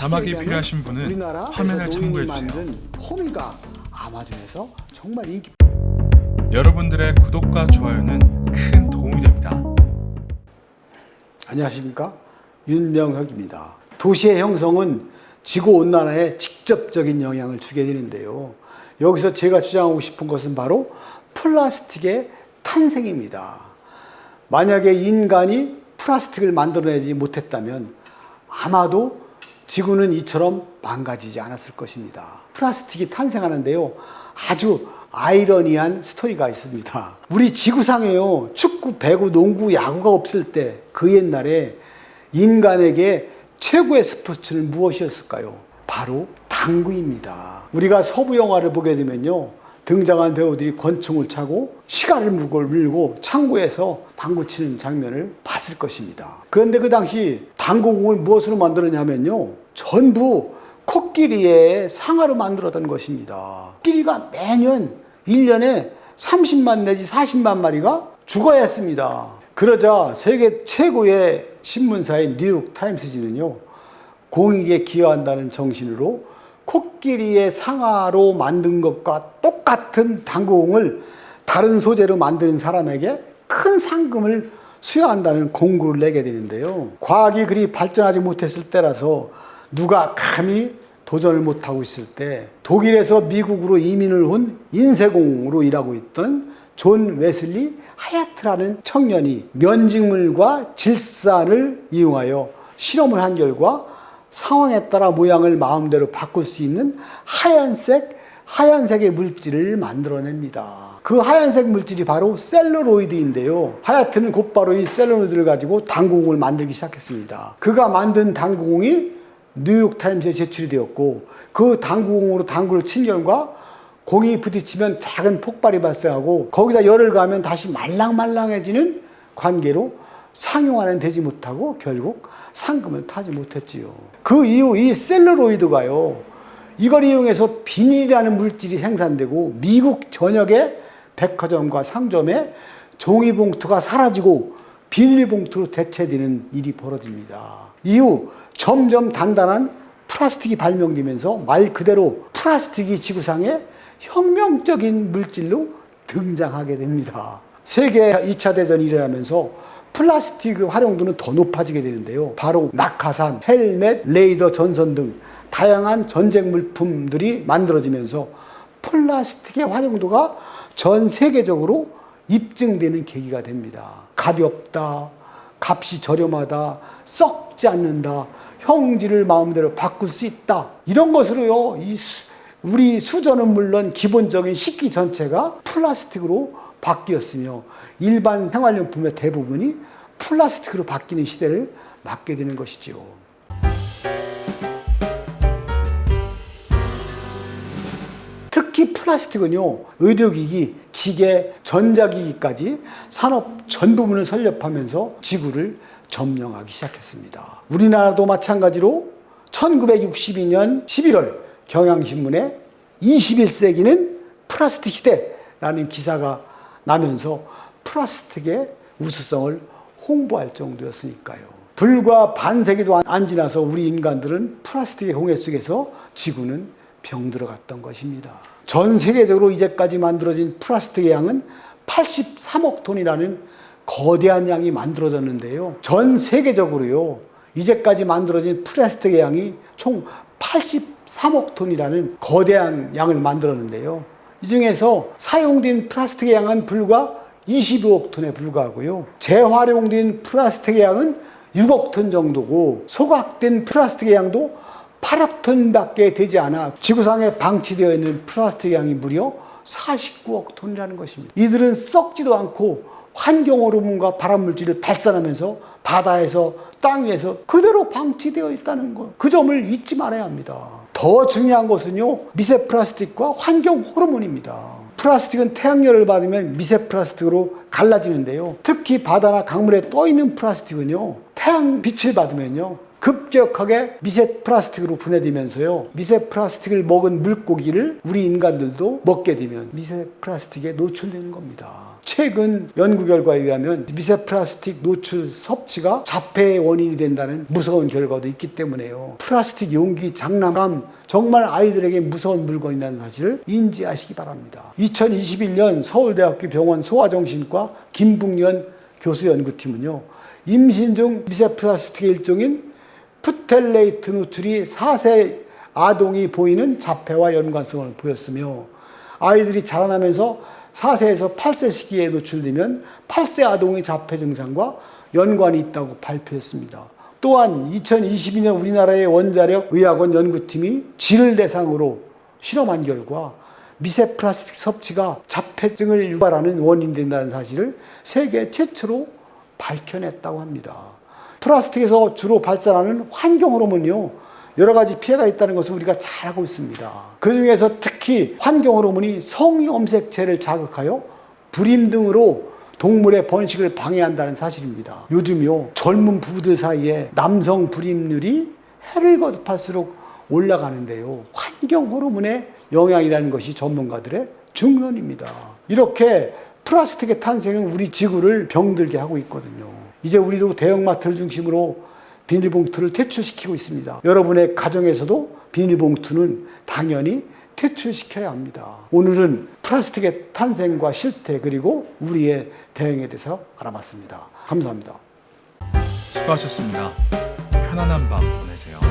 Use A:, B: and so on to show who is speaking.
A: 자막이 필요하신 분은 화면을 참고해주세요.
B: 호미가 아마존에서 정말 인기.
A: 여러분들의 구독과 좋아요는 큰 도움이 됩니다.
B: 안녕하십니까, 윤명혁입니다. 도시의 형성은 지구온난화에 직접적인 영향을 주게 되는데요. 여기서 제가 주장하고 싶은 것은 바로 플라스틱의 탄생입니다. 만약에 인간이 플라스틱을 만들어내지 못했다면 아마도 지구는 이처럼 망가지지 않았을 것입니다. 플라스틱이 탄생하는데요, 아주 아이러니한 스토리가 있습니다. 우리 지구상에요, 축구, 배구, 농구, 야구가 없을 때 그 옛날에 인간에게 최고의 스포츠는 무엇이었을까요? 바로 당구입니다. 우리가 서부 영화를 보게 되면요, 등장한 배우들이 권총을 차고 시가를 물고 창고에서 당구 치는 장면을 봤을 것입니다. 그런데 그 당시 당구공을 무엇으로 만들었냐면요, 전부 코끼리의 상아로 만들었던 것입니다. 코끼리가 매년 1년에 30만 내지 40만 마리가 죽어야 했습니다. 그러자 세계 최고의 신문사인 뉴욕 타임스지는요, 공익에 기여한다는 정신으로 코끼리의 상아로 만든 것과 똑같은 당구공을 다른 소재로 만드는 사람에게 큰 상금을 수여한다는 공고를 내게 되는데요. 과학이 그리 발전하지 못했을 때라서 누가 감히 도전을 못하고 있을 때 독일에서 미국으로 이민을 온 인쇄공으로 일하고 있던 존 웨슬리 하야트라는 청년이 면직물과 질산을 이용하여 실험을 한 결과 상황에 따라 모양을 마음대로 바꿀 수 있는 하얀색의 물질을 만들어냅니다. 그 하얀색 물질이 바로 셀룰로이드인데요. 하야트는 곧바로 이 셀룰로이드를 가지고 당구공을 만들기 시작했습니다. 그가 만든 당구공이 뉴욕타임스에 제출이 되었고, 그 당구공으로 당구를 친 결과 공이 부딪히면 작은 폭발이 발생하고 거기다 열을 가하면 다시 말랑말랑해지는 관계로 상용화는 되지 못하고 결국 상금을 타지 못했지요. 그 이후 이 셀룰로이드가요, 이걸 이용해서 비닐이라는 물질이 생산되고 미국 전역의 백화점과 상점에 종이봉투가 사라지고 비닐봉투로 대체되는 일이 벌어집니다. 이후 점점 단단한 플라스틱이 발명되면서 말 그대로 플라스틱이 지구상에 혁명적인 물질로 등장하게 됩니다. 세계 2차 대전이 일어나면서 플라스틱 활용도는 더 높아지게 되는데요. 바로 낙하산, 헬멧, 레이더 전선 등 다양한 전쟁 물품들이 만들어지면서 플라스틱의 활용도가 전 세계적으로 입증되는 계기가 됩니다. 가볍다, 값이 저렴하다, 썩지 않는다, 형질을 마음대로 바꿀 수 있다, 이런 것으로요, 우리 수저는 물론 기본적인 식기 전체가 플라스틱으로 바뀌었으며 일반 생활용품의 대부분이 플라스틱으로 바뀌는 시대를 맞게 되는 것이죠. 특히 플라스틱은요, 의료기기, 기계, 전자기기까지 산업 전 부분을 설립하면서 지구를 점령하기 시작했습니다. 우리나라도 마찬가지로 1962년 11월 경향신문에 21세기는 플라스틱 시대라는 기사가 나면서 플라스틱의 우수성을 홍보할 정도였으니까요. 불과 반세기도 안 지나서 우리 인간들은 플라스틱의 공해 속에서 지구는 병들어갔던 것입니다. 전 세계적으로 이제까지 만들어진 플라스틱의 양은 83억 톤이라는 거대한 양이 만들어졌는데요. 전 세계적으로요, 이제까지 만들어진 플라스틱의 양이 총 83억 톤이라는 거대한 양을 만들었는데요. 이 중에서 사용된 플라스틱의 양은 불과 25억 톤에 불과하고요. 재활용된 플라스틱의 양은 6억 톤 정도고, 소각된 플라스틱의 양도 8억 톤밖에 되지 않아 지구상에 방치되어 있는 플라스틱의 양이 무려 49억 톤이라는 것입니다. 이들은 썩지도 않고 환경오염과 발암물질을 발산하면서 바다에서 땅 위에서 그대로 방치되어 있다는 것, 그 점을 잊지 말아야 합니다. 더 중요한 것은요, 미세 플라스틱과 환경 호르몬입니다. 플라스틱은 태양열을 받으면 미세 플라스틱으로 갈라지는데요. 특히 바다나 강물에 떠 있는 플라스틱은요, 태양 빛을 받으면요, 급격하게 미세 플라스틱으로 분해되면서요. 미세 플라스틱을 먹은 물고기를 우리 인간들도 먹게 되면 미세 플라스틱에 노출되는 겁니다. 최근 연구 결과에 의하면 미세 플라스틱 노출 섭취가 자폐의 원인이 된다는 무서운 결과도 있기 때문에요. 플라스틱 용기, 장난감 정말 아이들에게 무서운 물건이라는 사실을 인지하시기 바랍니다. 2021년 서울대학교 병원 소아정신과 김북년 교수 연구팀은요. 임신 중 미세 플라스틱의 일종인 프텔레이트 노출이 4세 아동이 보이는 자폐와 연관성을 보였으며 아이들이 자라나면서 4세에서 8세 시기에 노출되면 8세 아동의 자폐 증상과 연관이 있다고 발표했습니다. 또한 2022년 우리나라의 원자력 의학원 연구팀이 쥐를 대상으로 실험한 결과 미세 플라스틱 섭취가 자폐증을 유발하는 원인이 된다는 사실을 세계 최초로 밝혀냈다고 합니다. 플라스틱에서 주로 발산하는 환경 호르몬이요. 여러 가지 피해가 있다는 것을 우리가 잘 알고 있습니다. 그 중에서 특히 환경 호르몬이 성염색체를 자극하여 불임 등으로 동물의 번식을 방해한다는 사실입니다. 요즘요 젊은 부부들 사이에 남성 불임률이 해를 거듭할수록 올라가는데요. 환경 호르몬의 영향이라는 것이 전문가들의 중론입니다. 이렇게 플라스틱의 탄생은 우리 지구를 병들게 하고 있거든요. 이제 우리도 대형마트를 중심으로 비닐봉투를 퇴출시키고 있습니다. 여러분의 가정에서도 비닐봉투는 당연히 퇴출시켜야 합니다. 오늘은 플라스틱의 탄생과 실태 그리고 우리의 대응에 대해서 알아봤습니다. 감사합니다.
A: 수고하셨습니다. 편안한 밤 보내세요.